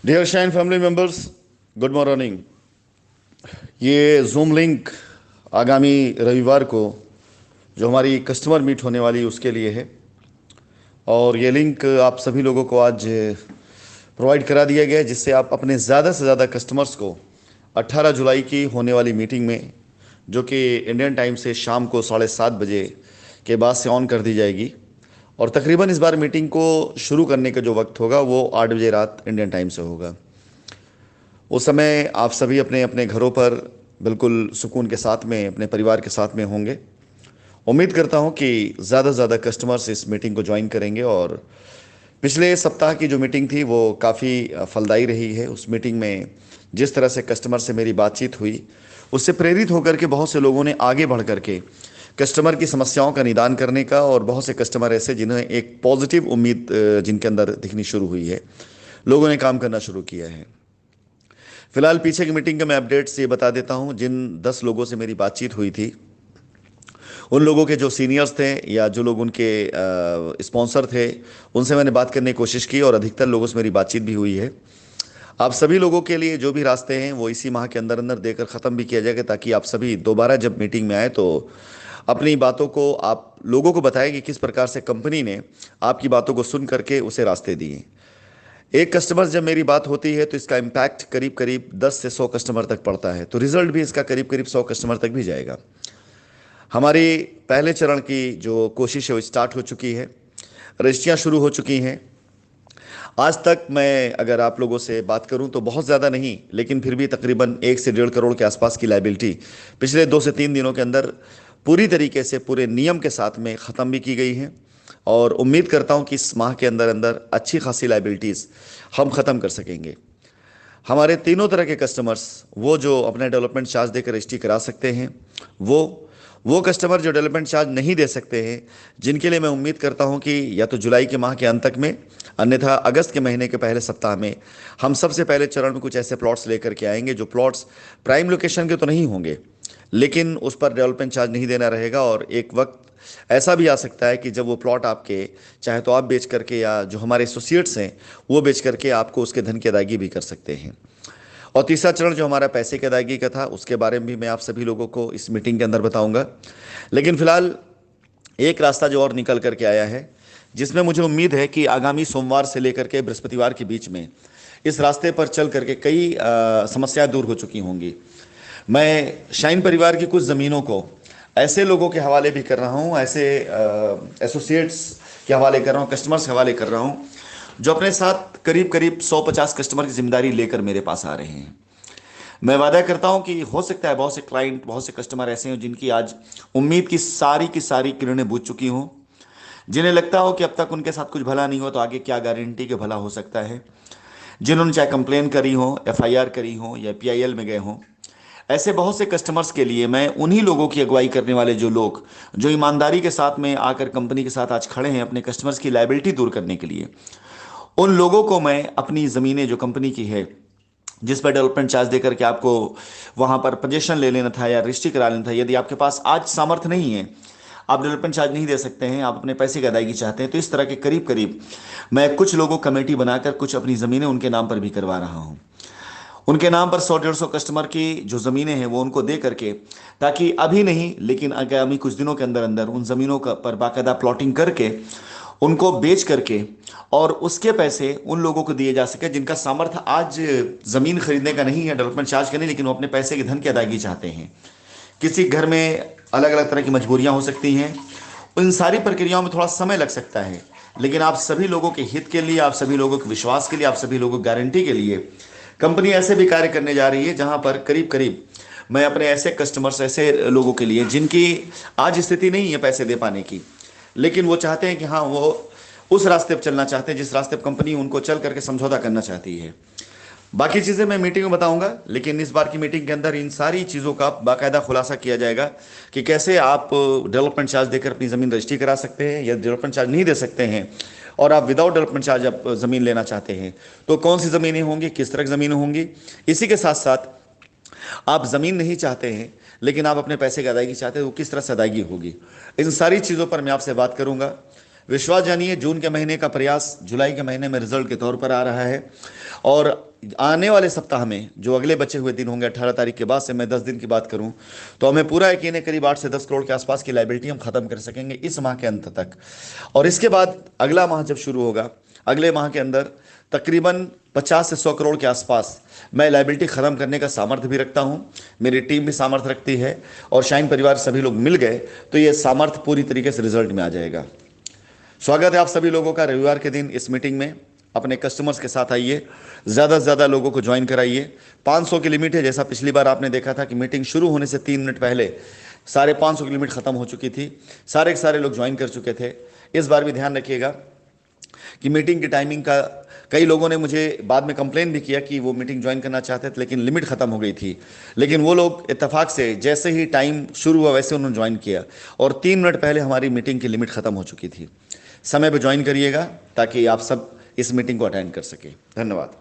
Dear Shine family members, good morning. ये Zoom link आगामी रविवार को जो हमारी कस्टमर मीट होने वाली है उसके लिए है। और ये लिंक आप सभी लोगों को आज प्रोवाइड करा दिया गया है, जिससे आप अपने ज़्यादा से ज़्यादा कस्टमर्स को 18 जुलाई की होने वाली मीटिंग में, जो कि इंडियन टाइम से शाम को 7:30 बजे के बाद से ऑन कर दी जाएगी। और तकरीबन इस बार मीटिंग को शुरू करने का जो वक्त होगा वो 8 बजे रात इंडियन टाइम से होगा। उस समय आप सभी अपने अपने घरों पर बिल्कुल सुकून के साथ में अपने परिवार के साथ में होंगे। उम्मीद करता हूं कि ज़्यादा से ज़्यादा कस्टमर्स इस मीटिंग को ज्वाइन करेंगे। और पिछले सप्ताह की जो मीटिंग थी वो काफ़ी फलदायी रही है। उस मीटिंग में जिस तरह से कस्टमर से मेरी बातचीत हुई, उससे प्रेरित होकर के बहुत से लोगों ने आगे बढ़ करके कस्टमर की समस्याओं का निदान करने का, और बहुत से कस्टमर ऐसे जिन्हें एक पॉजिटिव उम्मीद जिनके अंदर दिखनी शुरू हुई है, लोगों ने काम करना शुरू किया है। फिलहाल पीछे की मीटिंग का मैं अपडेट्स ये बता देता हूं। जिन 10 लोगों से मेरी बातचीत हुई थी, उन लोगों के जो सीनियर्स थे या जो लोग उनके स्पॉन्सर थे, उनसे मैंने बात करने की कोशिश की और अधिकतर लोगों से मेरी बातचीत भी हुई है। आप सभी लोगों के लिए जो भी रास्ते हैं वो इसी माह के अंदर अंदर देकर ख़त्म भी किया जाएगा, ताकि आप सभी दोबारा जब मीटिंग में आए तो अपनी बातों को आप लोगों को बताएं कि किस प्रकार से कंपनी ने आपकी बातों को सुन करके उसे रास्ते दिए। एक कस्टमर जब मेरी बात होती है तो इसका इम्पैक्ट करीब करीब 10 से 100 कस्टमर तक पड़ता है, तो रिजल्ट भी इसका करीब करीब 100 कस्टमर तक भी जाएगा। हमारी पहले चरण की जो कोशिश है वो स्टार्ट हो चुकी है, रजिस्ट्रियाँ शुरू हो चुकी हैं। आज तक मैं अगर आप लोगों से बात करूं तो बहुत ज़्यादा नहीं, लेकिन फिर भी तकरीबन 1 से 1.5 करोड़ के आसपास की लाइबिलिटी पिछले 2 से 3 दिनों के अंदर पूरी तरीके से पूरे नियम के साथ में ख़त्म भी की गई हैं। और उम्मीद करता हूं कि इस माह के अंदर अंदर अच्छी खासी लाइबिलिटीज़ हम ख़त्म कर सकेंगे। हमारे तीनों तरह के कस्टमर्स, वो जो अपने डेवलपमेंट चार्ज देकर रजिस्ट्री करा सकते हैं, वो कस्टमर जो डेवलपमेंट चार्ज नहीं दे सकते हैं, जिनके लिए मैं उम्मीद करता हूं कि या तो जुलाई के माह के अंत तक में, अन्यथा अगस्त के महीने के पहले सप्ताह में हम सबसे पहले चरण में कुछ ऐसे प्लॉट्स लेकर के आएंगे जो प्लॉट्स प्राइम लोकेशन के तो नहीं होंगे, लेकिन उस पर डेवलपमेंट चार्ज नहीं देना रहेगा। और एक वक्त ऐसा भी आ सकता है कि जब वो प्लॉट आपके, चाहे तो आप बेच करके या जो हमारे एसोसिएट्स हैं वो बेच करके आपको उसके धन की अदायगी भी कर सकते हैं। और तीसरा चरण जो हमारा पैसे की अदायगी का था, उसके बारे में भी मैं आप सभी लोगों को इस मीटिंग के अंदर बताऊंगा। लेकिन फिलहाल एक रास्ता जो और निकल करके आया है, जिसमें मुझे उम्मीद है कि आगामी सोमवार से लेकर के बृहस्पतिवार के बीच में इस रास्ते पर चल करके कई समस्याएं दूर हो चुकी होंगी। मैं शाइन परिवार की कुछ ज़मीनों को ऐसे लोगों के हवाले भी कर रहा हूँ, ऐसे एसोसिएट्स के हवाले कर रहा हूँ, कस्टमर्स के हवाले कर रहा हूँ, जो अपने साथ करीब करीब 150 कस्टमर की जिम्मेदारी लेकर मेरे पास आ रहे हैं। मैं वादा करता हूं कि हो सकता है बहुत से क्लाइंट, बहुत से कस्टमर ऐसे हों जिनकी आज उम्मीद की सारी किरणें बुझ चुकी हों, जिन्हें लगता हो कि अब तक उनके साथ कुछ भला नहीं हो तो आगे क्या गारंटी के भला हो सकता है, जिन्होंने चाहे कंप्लेन करी हो, एफआईआर करी हो या पीआईएल में गए हों। ऐसे बहुत से कस्टमर्स के लिए मैं उन्हीं लोगों की अगुवाई करने वाले जो लोग जो ईमानदारी के साथ में आकर कंपनी के साथ आज खड़े हैं अपने कस्टमर्स की लायबिलिटी दूर करने के लिए, उन लोगों को मैं अपनी ज़मीनें जो कंपनी की है, जिस पर डेवलपमेंट चार्ज देकर के आपको वहां पर पोजीशन ले लेना था या रजिस्ट्री करा लेना था, यदि आपके पास आज सामर्थ्य नहीं है, आप डेवलपमेंट चार्ज नहीं दे सकते हैं, आप अपने पैसे की अदायगी चाहते हैं, तो इस तरह के करीब करीब मैं कुछ लोगों कमेटी बनाकर कुछ अपनी ज़मीनें उनके नाम पर भी करवा रहा हूं। उनके नाम पर 100-150 कस्टमर की जो ज़मीनें हैं वो उनको दे करके, ताकि अभी नहीं लेकिन आगामी कुछ दिनों के अंदर अंदर उन ज़मीनों का पर बाकायदा प्लॉटिंग करके उनको बेच करके और उसके पैसे उन लोगों को दिए जा सके जिनका सामर्थ्य आज ज़मीन खरीदने का नहीं है, डेवलपमेंट चार्ज का नहीं, लेकिन वो अपने पैसे के धन की अदायगी चाहते हैं। किसी घर में अलग अलग तरह की मजबूरियां हो सकती हैं, उन सारी प्रक्रियाओं में थोड़ा समय लग सकता है, लेकिन आप सभी लोगों के हित के लिए, आप सभी लोगों के विश्वास के लिए, आप सभी लोगों की गारंटी के लिए कंपनी ऐसे भी कार्य करने जा रही है जहां पर करीब करीब मैं अपने ऐसे कस्टमर्स, ऐसे लोगों के लिए जिनकी आज स्थिति नहीं है पैसे दे पाने की, लेकिन वो चाहते हैं कि हाँ वो उस रास्ते पर चलना चाहते हैं जिस रास्ते पर कंपनी उनको चल करके समझौता करना चाहती है। बाकी चीज़ें मैं मीटिंग में बताऊंगा, लेकिन इस बार की मीटिंग के अंदर इन सारी चीज़ों का बाकायदा खुलासा किया जाएगा कि कैसे आप डेवलपमेंट चार्ज देकर अपनी ज़मीन रजिस्ट्री करा सकते हैं, या डेवलपमेंट चार्ज नहीं दे सकते हैं और आप विदाउट डेवलपमेंट चार्ज आप ज़मीन लेना चाहते हैं तो कौन सी ज़मीनें होंगी, किस तरह की ज़मीनें होंगी। इसी के साथ साथ आप ज़मीन नहीं चाहते हैं लेकिन आप अपने पैसे की अदायगी चाहते हैं, वो किस तरह से अदायगी होगी, इन सारी चीज़ों पर मैं आपसे बात करूंगा। विश्वास जानिए, जून के महीने का प्रयास जुलाई के महीने में रिजल्ट के तौर पर आ रहा है और आने वाले सप्ताह में जो अगले बचे हुए दिन होंगे 18 तारीख के बाद से, मैं 10 दिन की बात करूं तो हमें पूरा यकीन है करीब 8 से 10 करोड़ के आसपास की लाइबिलिटी हम खत्म कर सकेंगे इस माह के अंत तक। और इसके बाद अगला माह जब शुरू होगा, अगले माह के अंदर तकरीबन 50 से 100 करोड़ के आसपास मैं लाइबिलिटी खत्म करने का सामर्थ्य भी रखता हूं, मेरी टीम भी सामर्थ्य रखती है, और शाइन परिवार सभी लोग मिल गए तो ये सामर्थ्य पूरी तरीके से रिजल्ट में आ जाएगा। स्वागत है आप सभी लोगों का रविवार के दिन इस मीटिंग में। अपने कस्टमर्स के साथ आइए, ज़्यादा से ज़्यादा लोगों को ज्वाइन कराइए। 500 की लिमिट है, जैसा पिछली बार आपने देखा था कि मीटिंग शुरू होने से 3 मिनट पहले साढ़े 500 की लिमिट खत्म हो चुकी थी, सारे के सारे लोग ज्वाइन कर चुके थे। इस बार भी ध्यान रखिएगा कि मीटिंग की टाइमिंग का, कई लोगों ने मुझे बाद में कंप्लेन भी किया कि वो मीटिंग ज्वाइन करना चाहते थे लेकिन लिमिट खत्म हो गई थी, लेकिन वो लोग इत्तेफाक से जैसे ही टाइम शुरू हुआ वैसे उन्होंने ज्वाइन किया और 3 मिनट पहले हमारी मीटिंग की लिमिट खत्म हो चुकी थी। समय पर ज्वाइन करिएगा ताकि आप सब इस मीटिंग को अटेंड कर सके। धन्यवाद।